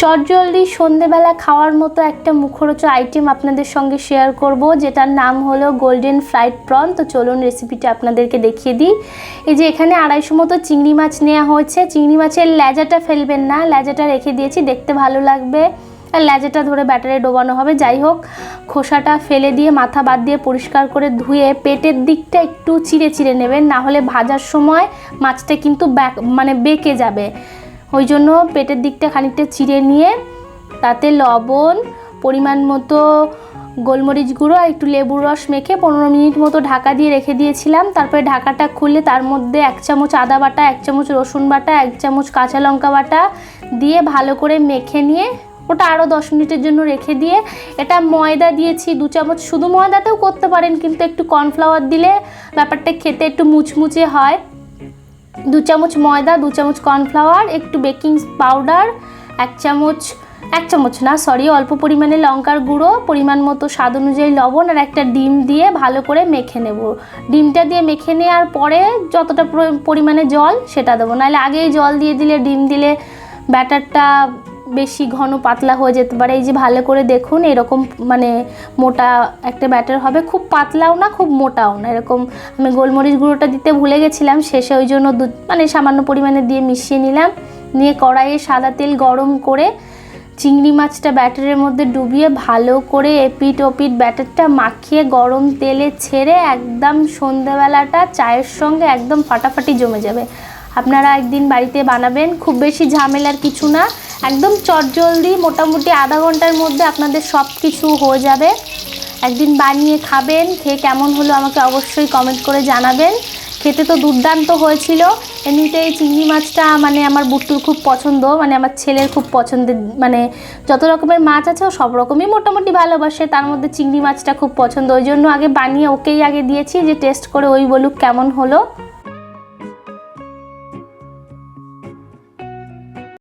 চটজলদি সন্ধেবেলা খাওয়ার মতো একটা মুখরোচক আইটেম আপনাদের সঙ্গে শেয়ার করব, যেটার নাম হলো গোল্ডেন ফ্রাইড প্রন। তো চলুন রেসিপিটা আপনাদেরকে দেখিয়ে দিই। এই যে এখানে 250 মতো চিংড়ি মাছ নেওয়া হয়েছে। চিংড়ি মাছের লেজাটা ফেলবেন না, লেজাটা রেখে দিয়েছি, দেখতে ভালো লাগবে আর লেজাটা ধরে ব্যাটারে ডোবানো হবে। যাই হোক, খোসাটা ফেলে দিয়ে মাথা বাদ দিয়ে পরিষ্কার করে ধুয়ে পেটের দিকটা একটু চিড়ে চিড়ে নেবেন, না হলে ভাজার সময় মাছটা কিন্তু বেঁকে যাবে। ওই জন্য পেটের দিকটা খানিকটা চিড়ে নিয়ে তাতে লবণ, পরিমাণ মতো গোলমরিচ গুঁড়ো আর একটু লেবুর রস মেখে 15 মিনিট মতো ঢাকা দিয়ে রেখে দিয়েছিলাম। তারপরে ঢাকাটা খুললে তার মধ্যে 1 চামচ আদা বাটা, 1 চামচ রসুন বাটা, 1 চামচ কাঁচা লঙ্কা বাটা দিয়ে ভালো করে মেখে নিয়ে ওটা আরও 10 মিনিটের জন্য রেখে দিয়ে, এটা ময়দা দিয়েছি 2 চামচ, শুধু ময়দাতেও করতে পারেন কিন্তু একটু কর্নফ্লাওয়ার দিলে ব্যাপারটা খেতে একটু মুচমুচে হয়। 2 চামচ ময়দা, 2 চামচ কর্নফ্লাওয়ার, একটু বেকিং পাউডার, 1 চামচ না সরি অল্প পরিমাণে লঙ্কার গুঁড়ো, পরিমাণ মতো স্বাদ অনুযায়ী লবণ আর একটা ডিম দিয়ে ভালো করে মেখে নেব। ডিমটা দিয়ে মেখে নেওয়ার পরে যতটা পরিমাণে জল সেটা দেবো, নাহলে আগেই জল দিয়ে দিলে ডিম দিলে ব্যাটারটা বেশি ঘন পাতলা হয়ে যেতে পারে। এই যে ভালো করে দেখুন, এরকম মোটা একটা ব্যাটার হবে, খুব পাতলাও না খুব মোটাও না, এরকম। আমি গোলমরিচ গুঁড়োটা দিতে ভুলে গেছিলাম শেষে, ওই জন্য সামান্য পরিমাণে দিয়ে মিশিয়ে নিলাম। নিয়ে কড়াইয়ে সাদা তেল গরম করে চিংড়ি মাছটা ব্যাটারের মধ্যে ডুবিয়ে ভালো করে এপিট ওপিট ব্যাটারটা মাখিয়ে গরম তেলে ছেড়ে একদম সন্ধ্যাবেলাটা চায়ের সঙ্গে একদম ফাটাফাটি জমে যাবে। আপনারা একদিন বাড়িতে বানাবেন, খুব বেশি ঝামেলার কিছু না, একদম চটজলদি, মোটামুটি আধা ঘন্টার মধ্যে আপনাদের সব কিছু হয়ে যাবে। একদিন বানিয়ে খাবেন, খেয়ে কেমন হলো আমাকে অবশ্যই কমেন্ট করে জানাবেন। খেতে তো দুর্দান্ত হয়েছিল। এমনিতেই চিংড়ি মাছটা আমার বুট্টুর খুব পছন্দ, আমার ছেলের খুব পছন্দের, যত রকমের মাছ আছে ও সব রকমই মোটামুটি ভালোবাসে, তার মধ্যে চিংড়ি মাছটা খুব পছন্দ। ওই জন্য আগে বানিয়ে ওকেই আগে দিয়েছি যে টেস্ট করে ওই বলুক কেমন হলো।